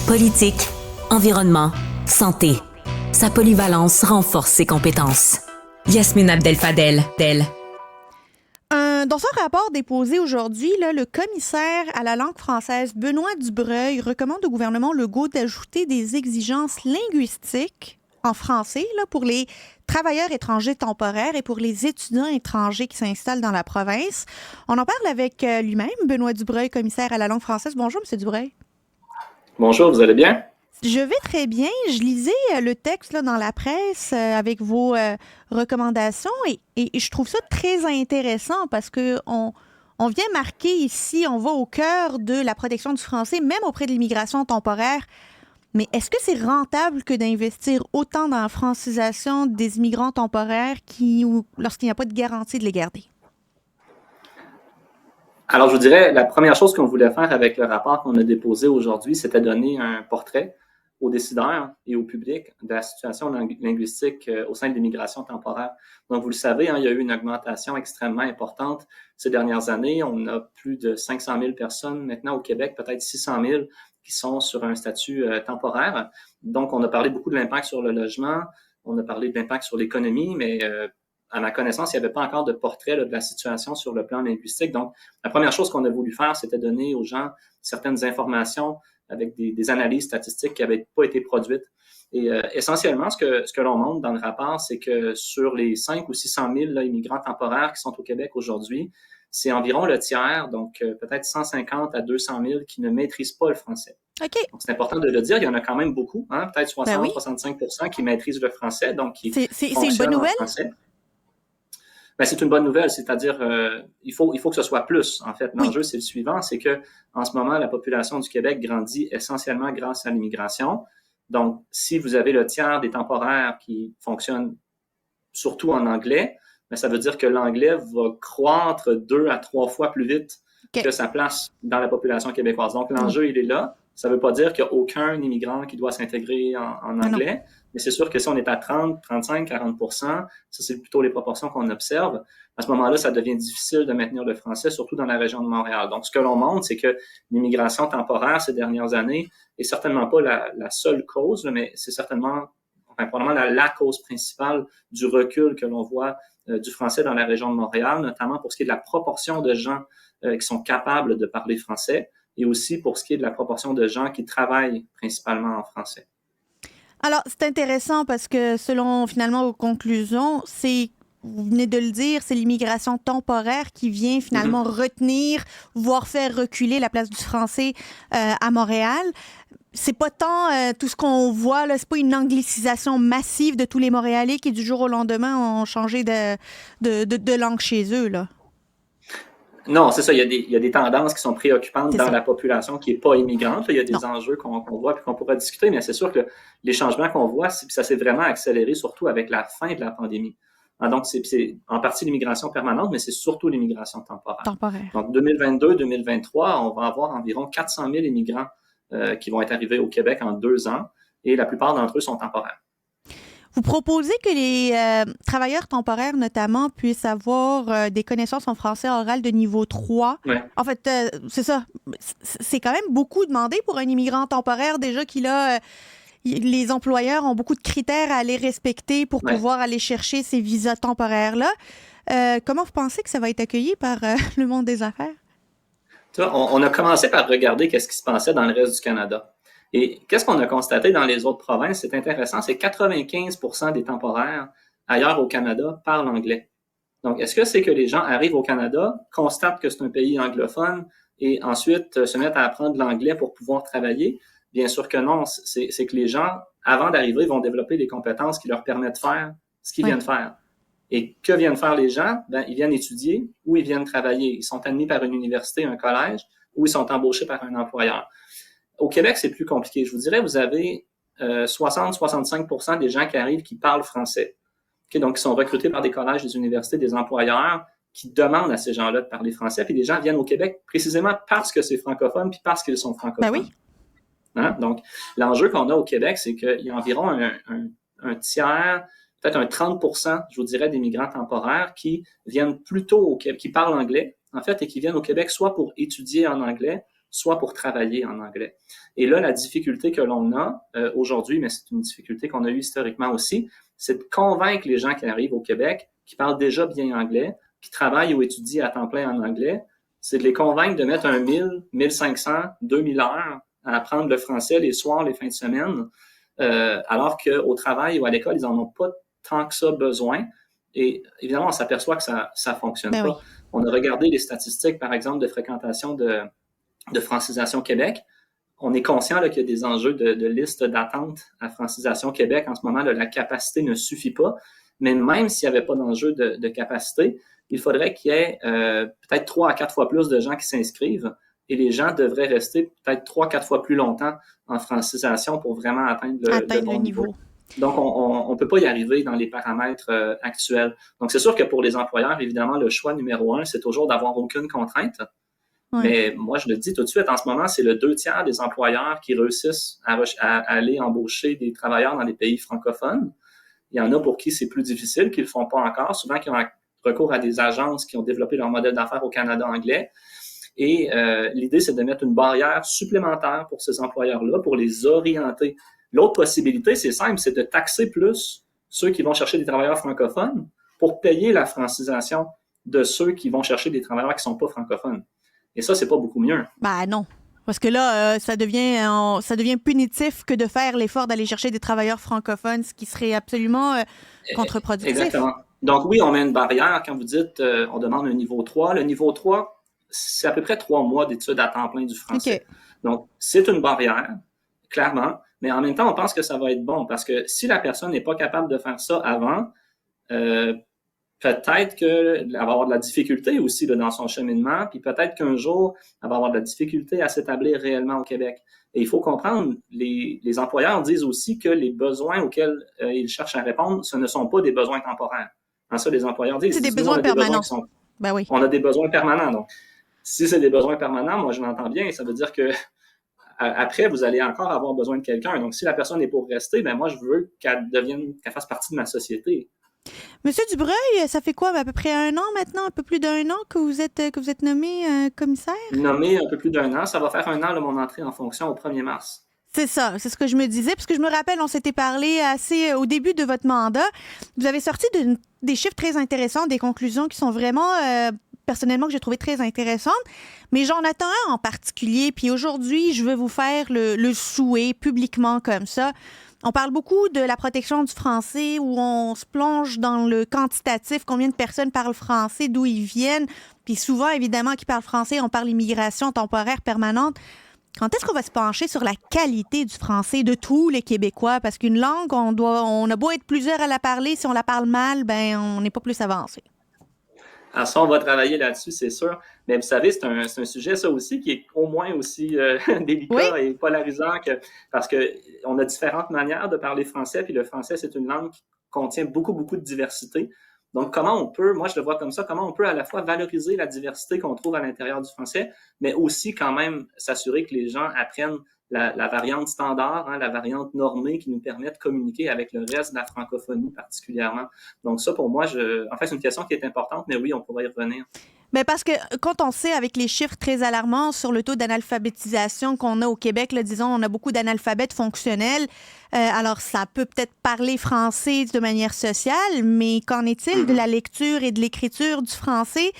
Politique, environnement, santé. Sa polyvalence renforce ses compétences. Yasmine Abdel-Fadel, Dans son rapport déposé aujourd'hui, le commissaire à la langue française, Benoît Dubreuil, recommande au gouvernement Legault d'ajouter des exigences linguistiques en français pour les travailleurs étrangers temporaires et pour les étudiants étrangers qui s'installent dans la province. On en parle avec lui-même, Benoît Dubreuil, commissaire à la langue française. Bonjour, M. Dubreuil. Bonjour, vous allez bien? Je vais très bien. Je lisais le texte dans la presse avec vos recommandations et je trouve ça très intéressant parce que on vient marquer ici, on va au cœur de la protection du français, même auprès de l'immigration temporaire. Mais est-ce que c'est rentable que d'investir autant dans la francisation des immigrants temporaires lorsqu'il n'y a pas de garantie de les garder? Alors, je vous dirais, la première chose qu'on voulait faire avec le rapport qu'on a déposé aujourd'hui, c'était donner un portrait aux décideurs et au public de la situation linguistique au sein de l'immigration temporaire. Donc, vous le savez, il y a eu une augmentation extrêmement importante ces dernières années. On a plus de 500 000 personnes maintenant au Québec, peut-être 600 000 qui sont sur un statut temporaire. Donc, on a parlé beaucoup de l'impact sur le logement, on a parlé de l'impact sur l'économie, mais à ma connaissance, il n'y avait pas encore de portrait de la situation sur le plan linguistique. Donc, la première chose qu'on a voulu faire, c'était donner aux gens certaines informations avec des analyses statistiques qui n'avaient pas été produites. Et essentiellement, ce que l'on montre dans le rapport, c'est que sur les 5 ou 600 000 immigrants temporaires qui sont au Québec aujourd'hui, c'est environ le tiers, donc peut-être 150 à 200 000 qui ne maîtrisent pas le français. OK. Donc, c'est important de le dire, il y en a quand même beaucoup, peut-être 60-65% qui maîtrisent le français, donc qui c'est une bonne nouvelle? Français. Ben, c'est une bonne nouvelle, c'est-à-dire il faut que ce soit plus. En fait, l'enjeu, c'est le suivant, c'est que en ce moment, la population du Québec grandit essentiellement grâce à l'immigration. Donc, si vous avez le tiers des temporaires qui fonctionnent surtout en anglais, ben, ça veut dire que l'anglais va croître 2 à 3 fois plus vite que sa place dans la population québécoise. Donc, l'enjeu, il est là. Ça ne veut pas dire qu'il n'y a aucun immigrant qui doit s'intégrer en anglais, mais c'est sûr que si on est à 30, 35, 40%, ça, c'est plutôt les proportions qu'on observe. À ce moment-là, ça devient difficile de maintenir le français, surtout dans la région de Montréal. Donc, ce que l'on montre, c'est que l'immigration temporaire ces dernières années est certainement pas la seule cause, mais c'est certainement, probablement la cause principale du recul que l'on voit du français dans la région de Montréal, notamment pour ce qui est de la proportion de gens qui sont capables de parler français, et aussi pour ce qui est de la proportion de gens qui travaillent principalement en français. Alors, c'est intéressant parce que selon finalement vos conclusions, vous venez de le dire, c'est l'immigration temporaire qui vient finalement retenir, voire faire reculer la place du français à Montréal. C'est pas tant tout ce qu'on voit, là, c'est pas une anglicisation massive de tous les Montréalais qui du jour au lendemain ont changé de langue chez eux, là. Non, c'est ça. Il y a des tendances qui sont préoccupantes dans la population qui n'est pas immigrante. Il y a des enjeux qu'on voit et qu'on pourra discuter, mais c'est sûr que les changements qu'on voit, ça s'est vraiment accéléré, surtout avec la fin de la pandémie. Donc, c'est en partie l'immigration permanente, mais c'est surtout l'immigration temporaire. Donc, 2022-2023, on va avoir environ 400 000 immigrants qui vont être arrivés au Québec en 2 ans, et la plupart d'entre eux sont temporaires. Vous proposez que les travailleurs temporaires, notamment, puissent avoir des connaissances en français oral de niveau 3. Ouais. En fait, c'est ça. C'est quand même beaucoup demandé pour un immigrant temporaire, déjà qu'il a... les employeurs ont beaucoup de critères à aller respecter pour pouvoir aller chercher ces visas temporaires-là. Comment vous pensez que ça va être accueilli par le monde des affaires? On a commencé par regarder qu'est-ce qui se passait dans le reste du Canada. Et qu'est-ce qu'on a constaté dans les autres provinces? C'est intéressant, c'est 95% des temporaires ailleurs au Canada parlent anglais. Donc, est-ce que c'est que les gens arrivent au Canada, constatent que c'est un pays anglophone et ensuite se mettent à apprendre l'anglais pour pouvoir travailler? Bien sûr que non. C'est que les gens, avant d'arriver, vont développer des compétences qui leur permettent de faire ce qu'ils viennent faire. Et que viennent faire les gens? Ben, ils viennent étudier ou ils viennent travailler. Ils sont admis par une université, un collège, ou ils sont embauchés par un employeur. Au Québec, c'est plus compliqué. Je vous dirais, vous avez 60-65% des gens qui arrivent qui parlent français. Okay, donc, ils sont recrutés par des collèges, des universités, des employeurs qui demandent à ces gens-là de parler français. Puis les gens viennent au Québec précisément parce que c'est francophone puis parce qu'ils sont francophones. Ben oui. Donc, l'enjeu qu'on a au Québec, c'est qu'il y a environ un tiers, peut-être un 30%, je vous dirais, des migrants temporaires qui viennent plutôt au Québec, qui parlent anglais, en fait, et qui viennent au Québec soit pour étudier en anglais soit pour travailler en anglais. Et là, la difficulté que l'on a aujourd'hui, mais c'est une difficulté qu'on a eue historiquement aussi, c'est de convaincre les gens qui arrivent au Québec, qui parlent déjà bien anglais, qui travaillent ou étudient à temps plein en anglais, c'est de les convaincre de mettre 1000, 1500, 2000 heures à apprendre le français les soirs, les fins de semaine, alors qu'au travail ou à l'école, ils n'en ont pas tant que ça besoin. Et évidemment, on s'aperçoit que ça fonctionne pas. Oui. On a regardé les statistiques, par exemple, de fréquentation de Francisation Québec. On est conscient là, qu'il y a des enjeux de liste d'attente à Francisation Québec. En ce moment, là, la capacité ne suffit pas. Mais même s'il n'y avait pas d'enjeu de capacité, il faudrait qu'il y ait peut-être 3 à 4 fois plus de gens qui s'inscrivent et les gens devraient rester peut-être 3-4 fois plus longtemps en francisation pour vraiment atteindre le bon niveau. Donc, on ne peut pas y arriver dans les paramètres actuels. Donc, c'est sûr que pour les employeurs, évidemment, le choix numéro 1, c'est toujours d'avoir aucune contrainte. Oui. Mais moi, je le dis tout de suite, en ce moment, c'est le 2/3 des employeurs qui réussissent à aller embaucher des travailleurs dans les pays francophones. Il y en a pour qui c'est plus difficile, qui ne le font pas encore, souvent qui ont recours à des agences qui ont développé leur modèle d'affaires au Canada anglais. Et l'idée, c'est de mettre une barrière supplémentaire pour ces employeurs-là, pour les orienter. L'autre possibilité, c'est simple, c'est de taxer plus ceux qui vont chercher des travailleurs francophones pour payer la francisation de ceux qui vont chercher des travailleurs qui ne sont pas francophones. Et ça, c'est pas beaucoup mieux. Ben non. Parce que là, ça devient punitif que de faire l'effort d'aller chercher des travailleurs francophones, ce qui serait absolument contre-productif. Exactement. Donc oui, on met une barrière. Quand vous dites on demande un niveau 3, le niveau 3, c'est à peu près 3 mois d'études à temps plein du français. Okay. Donc, c'est une barrière, clairement, mais en même temps, on pense que ça va être bon parce que si la personne n'est pas capable de faire ça avant, peut-être qu'elle va avoir de la difficulté aussi là, dans son cheminement, puis peut-être qu'un jour, elle va avoir de la difficulté à s'établir réellement au Québec. Et il faut comprendre, les employeurs disent aussi que les besoins auxquels ils cherchent à répondre, ce ne sont pas des besoins temporaires. En ça, les employeurs disent... C'est des besoins permanents. Ben oui. On a des besoins permanents, donc. Si c'est des besoins permanents, moi, je l'entends bien, ça veut dire que après, vous allez encore avoir besoin de quelqu'un. Donc, si la personne est pour rester, ben moi, je veux qu'elle fasse partie de ma société. Monsieur Dubreuil, ça fait quoi, à peu près 1 an maintenant, un peu plus d'1 an que vous êtes nommé commissaire? Nommé un peu plus d'1 an. Ça va faire 1 an, là, mon entrée en fonction au 1er mars. C'est ça, c'est ce que je me disais, parce que je me rappelle, on s'était parlé assez au début de votre mandat. Vous avez sorti des chiffres très intéressants, des conclusions qui sont vraiment... personnellement, que j'ai trouvé très intéressante, mais j'en attends un en particulier. Puis aujourd'hui, je veux vous faire le souhait publiquement comme ça. On parle beaucoup de la protection du français, où on se plonge dans le quantitatif, combien de personnes parlent français, d'où ils viennent. Puis souvent, évidemment, qui parlent français, on parle immigration temporaire permanente. Quand est-ce qu'on va se pencher sur la qualité du français de tous les Québécois? Parce qu'une langue, on a beau être plusieurs à la parler, si on la parle mal, ben on n'est pas plus avancé. Alors ça, on va travailler là-dessus, c'est sûr. Mais vous savez, c'est un sujet, ça aussi, qui est au moins aussi délicat oui. Et polarisant parce qu'on a différentes manières de parler français, puis le français, c'est une langue qui contient beaucoup, beaucoup de diversité. Donc, comment on peut, moi je le vois comme ça, comment on peut à la fois valoriser la diversité qu'on trouve à l'intérieur du français, mais aussi quand même s'assurer que les gens apprennent la variante standard, hein, la variante normée qui nous permet de communiquer avec le reste de la francophonie particulièrement. Donc ça, pour moi, en fait, c'est une question qui est importante, mais oui, on pourrait y revenir. Bien, parce que quand on sait, avec les chiffres très alarmants sur le taux d'analphabétisation qu'on a au Québec, là, disons, on a beaucoup d'analphabètes fonctionnels. Alors, ça peut peut-être parler français de manière sociale, mais qu'en est-il de la lecture et de l'écriture du français?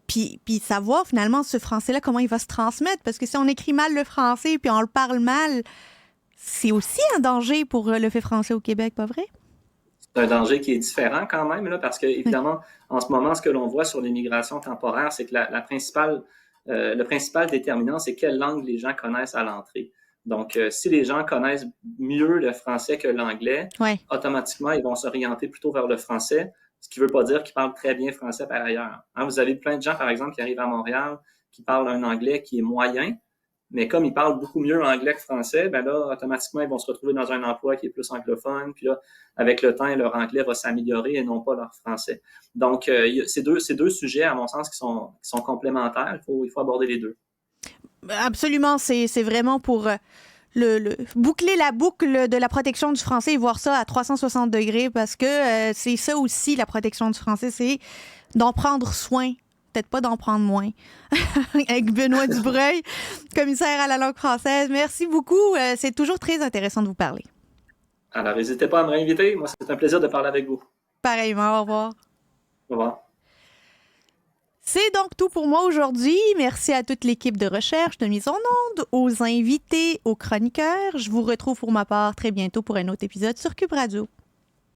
Puis savoir, finalement, ce français-là, comment il va se transmettre? Parce que si on écrit mal le français puis on le parle mal, c'est aussi un danger pour le fait français au Québec, pas vrai? C'est un danger qui est différent quand même, là, parce que, évidemment, en ce moment, ce que l'on voit sur l'immigration temporaire, c'est que le principal déterminant, c'est quelle langue les gens connaissent à l'entrée. Donc, si les gens connaissent mieux le français que l'anglais, automatiquement, ils vont s'orienter plutôt vers le français, ce qui ne veut pas dire qu'ils parlent très bien français par ailleurs. Hein, vous avez plein de gens, par exemple, qui arrivent à Montréal, qui parlent un anglais qui est moyen, mais comme ils parlent beaucoup mieux anglais que français, ben là, automatiquement, ils vont se retrouver dans un emploi qui est plus anglophone. Puis là, avec le temps, leur anglais va s'améliorer et non pas leur français. Donc, c'est deux sujets, à mon sens, qui sont complémentaires. Il faut aborder les deux. Absolument. C'est vraiment pour boucler la boucle de la protection du français et voir ça à 360 degrés parce que c'est ça aussi, la protection du français, c'est d'en prendre soin. peut-être pas d'en prendre moins. Avec Benoît Dubreuil, commissaire à la langue française. Merci beaucoup. C'est toujours très intéressant de vous parler. Alors, n'hésitez pas à me réinviter. Moi, c'est un plaisir de parler avec vous. Pareillement, au revoir. Au revoir. C'est donc tout pour moi aujourd'hui. Merci à toute l'équipe de recherche, de mise en onde, aux invités, aux chroniqueurs. Je vous retrouve pour ma part très bientôt pour un autre épisode sur Cube Radio.